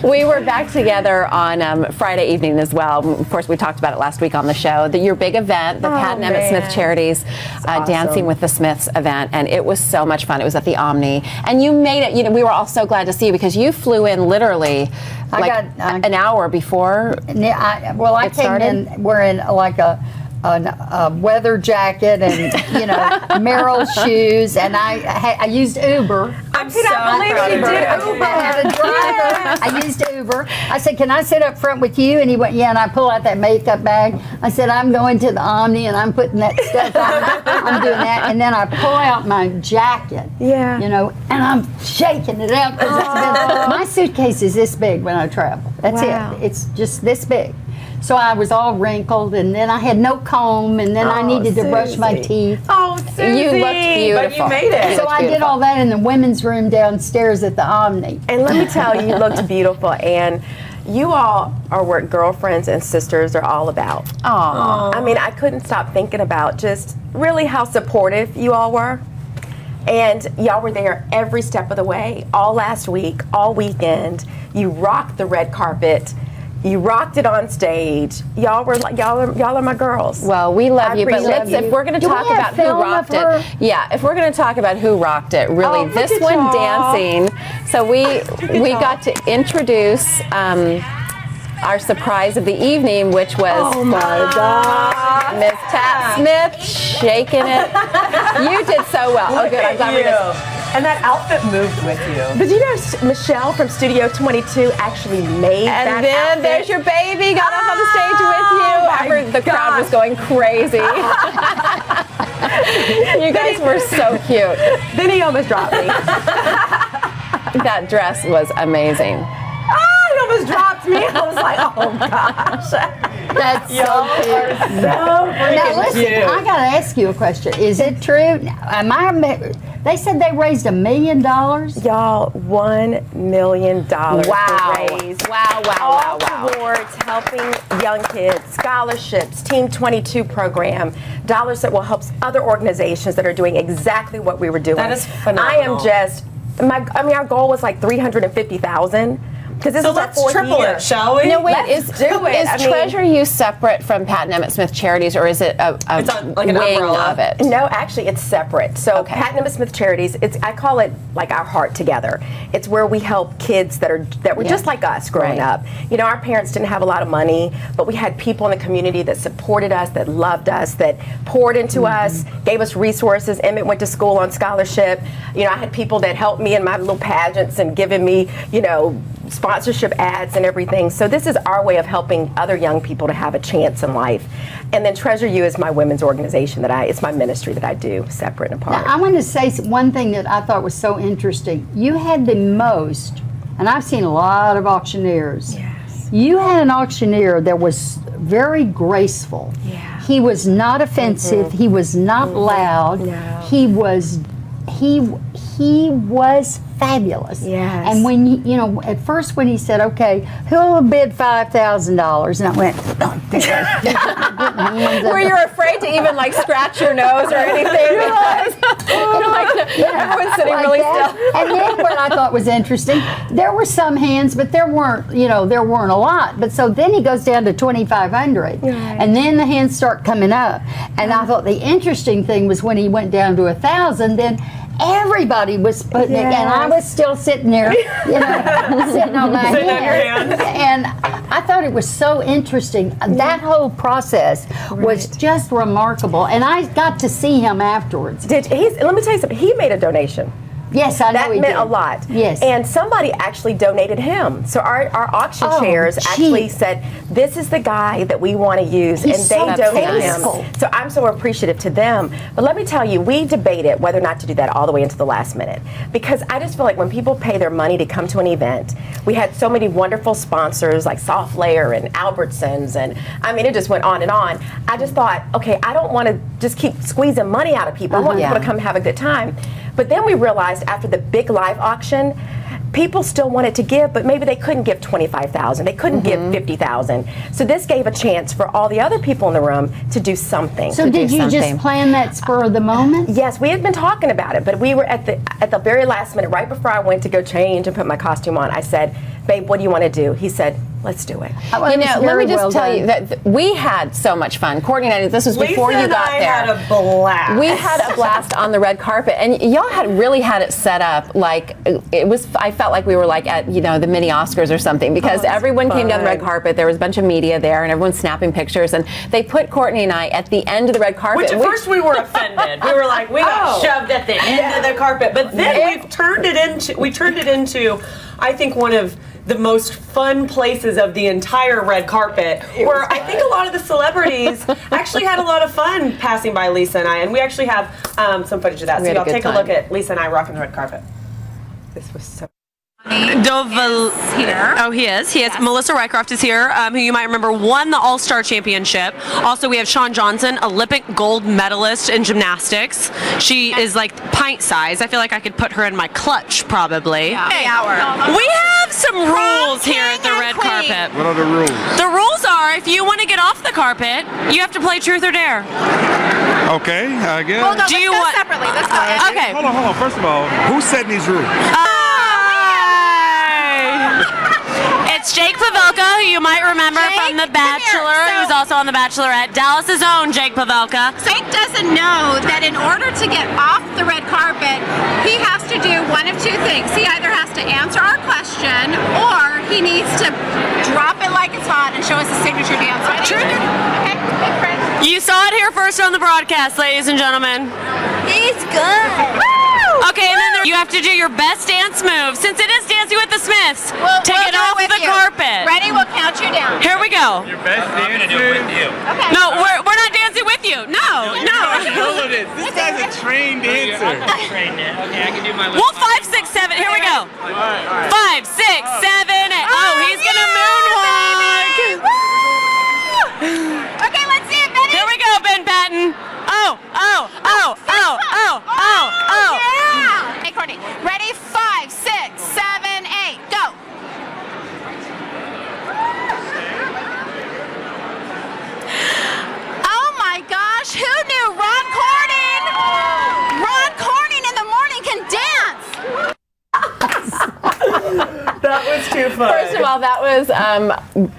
We were back together on Friday evening as well. Of course, we talked about it last week on the show. Your big event, the Pat and Emmett Smith Charities Dancing with the Smiths event, and it was so much fun. It was at the Omni, and you made it. You know, we were all so glad to see you because you flew in literally an hour before. I came in wearing like a weather jacket and Merrill shoes, and I used Uber. I cannot believe you did Uber. I had a driver. I used Uber. I said, "Can I sit up front with you?" And he went, "Yeah." And I pull out that makeup bag. I said, "I'm going to the Omni, and I'm putting that stuff on. I'm doing that." And then I pull out my jacket. Yeah. And I'm shaking it out because my suitcase is this big when I travel. That's it. It's just this big. So I was all wrinkled, and then I had no comb, and then I needed to brush my teeth. Oh, Susie! You looked beautiful. But you made it. So I did all that in the women's room downstairs at the Omni. And let me tell you, you looked beautiful, and you all are what girlfriends and sisters are all about. Aww. I mean, I couldn't stop thinking about just really how supportive you all were. And y'all were there every step of the way, all last week, all weekend. You rocked the red carpet. You rocked it on stage. Y'all are my girls. Well, we love you, but appreciate if we're going to talk about who rocked it, if we're going to talk about who rocked it, really, this one dancing. So we got to introduce our surprise of the evening, which was Miss Pat Smith shaking it. You did so well. Oh, good. I'm glad we're just. And that outfit moved with you. But you know, Michelle from Studio 22 actually made that And then outfit. there's your baby got up on the stage with you. The crowd was going crazy. You guys were so cute. Then he almost dropped me. That dress was amazing. He almost dropped me. I was like, oh gosh. That's so cute. Now listen, cute. I got to ask you a question. Is it true? They said they raised $1 million. Y'all, $1 million Wow. raised. Wow. Awards helping young kids, scholarships, Team 22 program, dollars that will help other organizations that are doing exactly what we were doing. That is phenomenal. I am just, our goal was like $350,000. Because this So is our let's fourth triple year. it, shall we? No, wait, Let's do it. Is Treasure You separate from Pat and Emmett Smith Charities, or is it a It's like an wing umbrella. of it? No, actually, it's separate. So Okay. Pat and Emmett Smith Charities, I call it like our heart together. It's where we help kids that were just like us growing up. You know, our parents didn't have a lot of money, but we had people in the community that supported us, that loved us, that poured into us, gave us resources. Emmett went to school on scholarship. You know, I had people that helped me in my little pageants and giving me, sponsorship ads and everything. So this is our way of helping other young people to have a chance in life. And then Treasure You is my women's organization it's my ministry that I do separate and apart. Now, I want to say one thing that I thought was so interesting. You had the most, and I've seen a lot of auctioneers. Yes. You had an auctioneer that was very graceful. Yeah. He was not offensive. He was not loud. No. He was fabulous. Yes. And when at first when he said, "Okay, who'll bid $5,000?" and I went, Were you afraid to even scratch your nose or anything? Everyone's sitting like really that. still. And then what I thought was interesting, there were some hands, but there weren't a lot. But so then he goes down to 2,500, and then the hands start coming up. And I thought the interesting thing was when he went down to 1,000, then everybody was putting it, and I was still sitting there, sitting on my hand. And I thought it was so interesting. That whole process was just remarkable, and I got to see him afterwards. Let me tell you something. He made a donation. Yes, I know That he meant did. a lot. Yes. And somebody actually donated him. So our auction chairs actually said, this is the guy that we want to use. He's and they so donated tasteful. him. So I'm so appreciative to them. But let me tell you, we debated whether or not to do that all the way into the last minute. Because I just feel like when people pay their money to come to an event, we had so many wonderful sponsors like Soft Layer and Albertsons, and it just went on and on. I just thought, okay, I don't want to just keep squeezing money out of people. I want people to come have a good time. But then we realized after the big live auction, people still wanted to give, but maybe they couldn't give $25,000. They couldn't give $50,000. So this gave a chance for all the other people in the room to do something. So did you just plan that spur of the moment? Yes, we had been talking about it, but we were at the very last minute, right before I went to go change and put my costume on. I said, "Babe, what do you want to do?" He said, "Let's do it." You know, let me just tell you that we had so much fun. Courtney and I, this was before you got there. I had a blast. We had a blast on the red carpet, and y'all had really had it set up like it was. I felt like we were like at the mini Oscars or something, because everyone came down the red carpet. There was a bunch of media there, and everyone's snapping pictures. And they put Courtney and I at the end of the red carpet. Which at first we were offended. We were like, we got shoved at the end of the carpet. But then we turned it into, I think, one of the most fun places of the entire red carpet, where I think a lot of the celebrities actually had a lot of fun passing by Lisa and I, and we actually have some footage of that. So y'all take a look at Lisa and I rocking the red carpet. This was so. Doval here. Oh, he is. Yes. Melissa Rycroft is here, who you might remember won the All-Star Championship. Also, we have Shawn Johnson, Olympic gold medalist in gymnastics. She is like pint size. I feel like I could put her in my clutch, probably. Yeah. Hey, we have some rules here at the red carpet. What are the rules? The rules are, if you want to get off the carpet, you have to play Truth or Dare. Okay, I guess. Well, no, Do let's you go want- separately. Let's go. Okay. Hold on. First of all, who's setting these rules? It's Jake Pavelka, who you might remember from The Bachelor. He's also on The Bachelorette. Dallas's own Jake Pavelka. Jake doesn't know that in order to get off the red carpet, he has to do one of two things. He either has to answer our question, or he needs to drop it like it's hot and show us his signature dance. True. Okay, big friend. You saw it here first on the broadcast, ladies and gentlemen. He's good. Okay, and then you have to do your best dance move. Since it is Dancing with the Smiths, We'll take it do off with the you. carpet. Ready? We'll count you down. Here we go. Your best dancer. Okay. No, we're not dancing with you. No. This guy's a trained dancer. Well, 5, 6, 7. Here we go. 5, 6, 7, 8. Oh, he's gonna moonwalk. Okay, let's see it, Benny. Here we go, Ben Patton. Oh. Yeah. Hey, Courtney. Ready? 5, 6, 7, 8. Go. Oh my gosh! Who knew Ron Corning? Ron Corning in the morning can dance. That was too fun. First of all, that was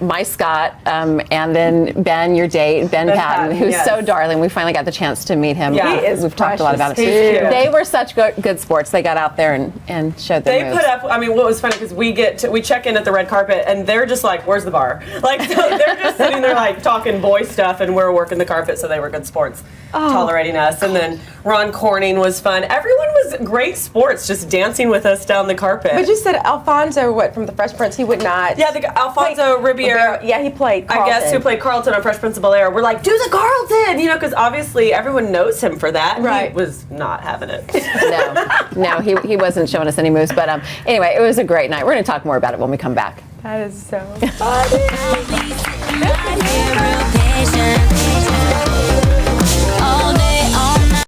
my Scott, and then Ben, your date, Ben Patton, who's yes. so darling. We finally got the chance to meet him. Yeah, he is We've talked a lot about it. precious. He's cute. They were such good sports. They got out there and showed their They moves. put up. I mean, what was funny because we check in at the red carpet and they're just like, "Where's the bar?" Like they're just sitting there like talking boy stuff, and we're working the carpet, so they were good sports, tolerating us. And then Ron Corning was fun. Everyone was great sports, just dancing with us down the carpet. But you said Alfonso, from the Fresh Prince, he would not. Yeah, Alfonso Ribeiro. Yeah, he played Carlton. I guess who played Carlton on Fresh Prince of Bel-Air. We're like, do the Carlton, because obviously everyone knows him for that. Right. He was not having it. No, he wasn't showing us any moves. But anyway, it was a great night. We're going to talk more about it when we come back. That is so funny.